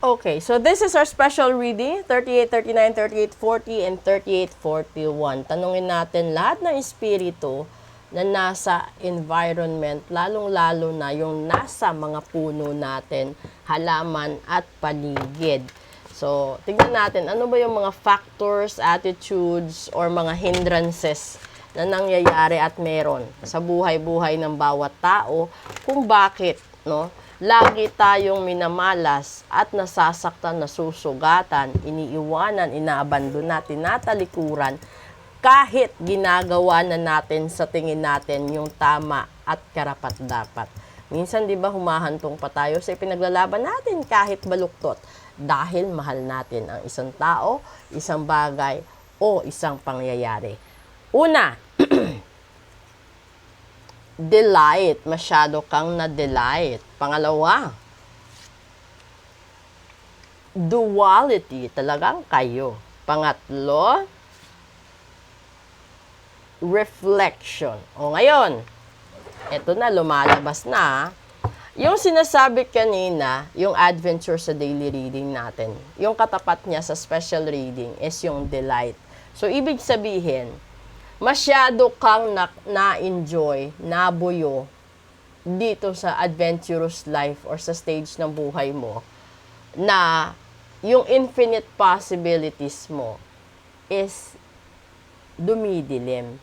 Okay, so this is our special reading, 38, 39, 38, 40, and 38, 41. Tanungin natin lahat ng espiritu na nasa environment, lalong-lalo na yung nasa mga puno natin, halaman at paligid. So, tignan natin, ano ba yung mga factors, attitudes, or mga hindrances na nangyayari at meron sa buhay-buhay ng bawat tao kung bakit, no? Lagi tayong minamalas at nasasaktan, nasusugatan, iniiwanan, inaabandona, tinatalikuran kahit ginagawa na natin sa tingin natin yung tama at karapat-dapat. Minsan 'di ba humahantong pa tayo sa ipinaglalaban natin kahit baluktot dahil mahal natin ang isang tao, isang bagay o isang pangyayari. Una, delight, masyado kang na-delight. Pangalawa, duality, talagang kayo. Pangatlo, reflection. O ngayon, eto na, lumalabas na. Yung sinasabi kanina, yung adventure sa daily reading natin, yung katapat niya sa special reading is yung delight. So, ibig sabihin, masyado kang na-enjoy, nabuyo dito sa adventurous life or sa stage ng buhay mo na yung infinite possibilities mo is dumidilim.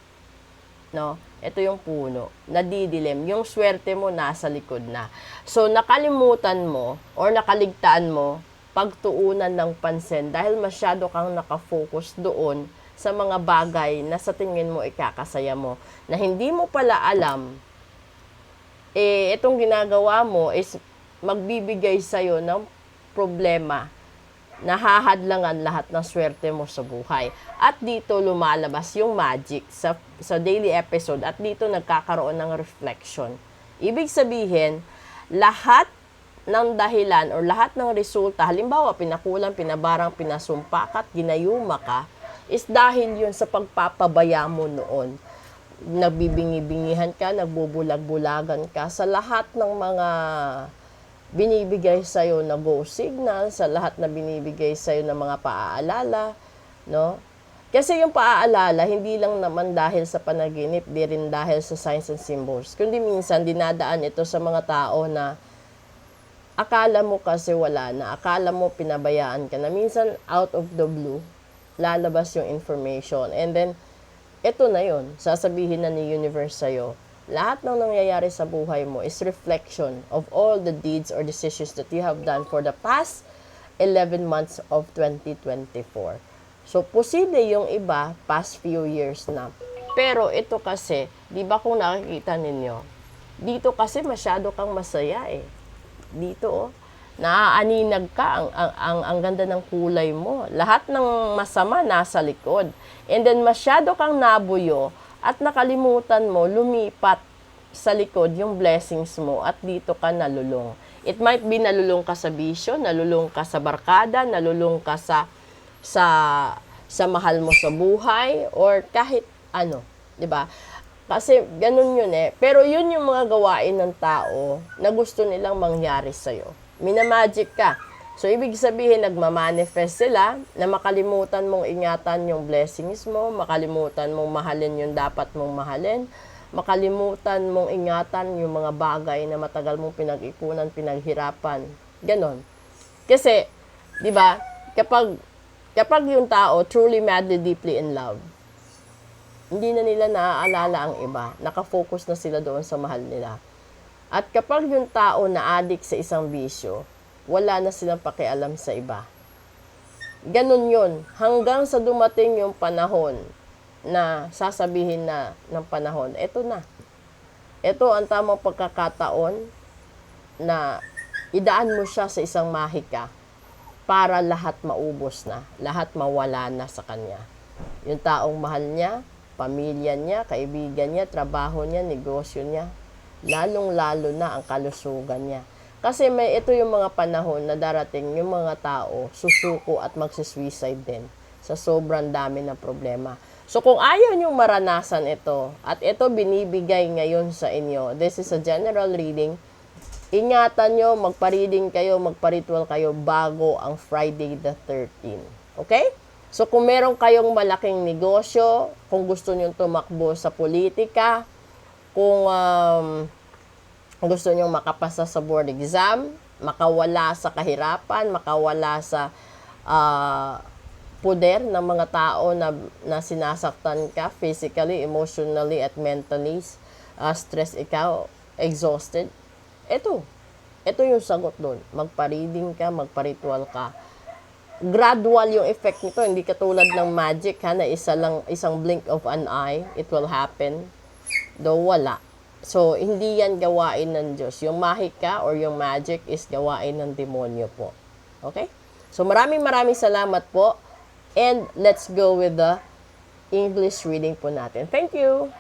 No? Ito yung puno, nadidilim. Yung swerte mo nasa likod na. So, nakalimutan mo or nakaligtaan mo pagtuunan ng pansin dahil masyado kang nakafocus doon sa mga bagay na sa tingin mo ikakasaya mo, na hindi mo pala alam, itong ginagawa mo is magbibigay sa'yo ng problema, nahahadlangan lahat ng swerte mo sa buhay. At dito lumalabas yung magic sa daily episode at dito nagkakaroon ng reflection. Ibig sabihin, lahat ng dahilan or lahat ng resulta, halimbawa pinakulang, pinabarang, pinasumpak at ginayuma ka, is dahil yun sa pagpapabaya mo noon. Nagbibingi-bingihan ka, nagbubulag-bulagan ka sa lahat ng mga binibigay sa'yo na go signal, sa lahat na binibigay sa'yo ng mga paaalala, no? Kasi yung paaalala, hindi lang naman dahil sa panaginip, di rin dahil sa signs and symbols, kundi minsan dinadaan ito sa mga tao na akala mo kasi wala na, akala mo pinabayaan ka na, minsan out of the blue, lalabas yung information. And then, ito na yun. Sasabihin na ni universe sa'yo, lahat ng nangyayari sa buhay mo is reflection of all the deeds or decisions that you have done for the past 11 months of 2024. So, posible yung iba, past few years na. Pero ito kasi, di ba kung nakikita ninyo, dito kasi masyado kang masaya eh. Dito oh. Naaaninag ka, ang ganda ng kulay mo. Lahat ng masama nasa likod. And then masyado kang nabuyo at nakalimutan mo, lumipat sa likod yung blessings mo at dito ka nalulong. It might be nalulong ka sa bisyo, nalulong ka sa barkada, nalulong ka sa mahal mo sa buhay, or kahit ano, di ba? Kasi ganun yun eh. Pero yun yung mga gawain ng tao na gusto nilang mangyari sa'yo. Minamagic ka. So, ibig sabihin, nagmamanifest sila na makalimutan mong ingatan yung blessings mo, makalimutan mong mahalin yung dapat mong mahalin, makalimutan mong ingatan yung mga bagay na matagal mong pinag-ikunan, pinaghirapan. Ganon. Kasi, di ba, kapag yung tao truly, madly, deeply in love, hindi na nila naaalala ang iba. Nakafocus na sila doon sa mahal nila. At kapag yung tao na addict sa isang bisyo, wala na silang pakialam sa iba. Ganun yun. Hanggang sa dumating yung panahon na sasabihin na ng panahon, eto na. Ito ang tamang pagkakataon na idaan mo siya sa isang mahika para lahat maubos na, lahat mawala na sa kanya. Yung taong mahal niya, pamilya niya, kaibigan niya, trabaho niya, negosyo niya, lalong-lalo na ang kalusugan niya. Kasi ito yung mga panahon na darating yung mga tao susuko at magsisuicide din sa sobrang dami ng problema. So kung ayaw niyong maranasan ito, at ito binibigay ngayon sa inyo, this is a general reading, ingatan nyo, magpa-reading kayo, magpa-ritual kayo bago ang Friday the 13th. Okay? So, kung meron kayong malaking negosyo, kung gusto nyo tumakbo sa politika, kung gusto nyo makapasa sa board exam, makawala sa kahirapan, makawala sa poder ng mga tao na sinasaktan ka physically, emotionally, at mentally, stress ikaw, exhausted, ito yung sagot doon. Magpa-reading ka, magpa-ritual ka. Gradual yung effect nito, hindi katulad ng magic na isang blink of an eye, it will happen. Though wala. So, hindi yan gawain ng Diyos. Yung mahika or yung magic is gawain ng demonyo po. Okay? So, maraming salamat po. And let's go with the English reading po natin. Thank you!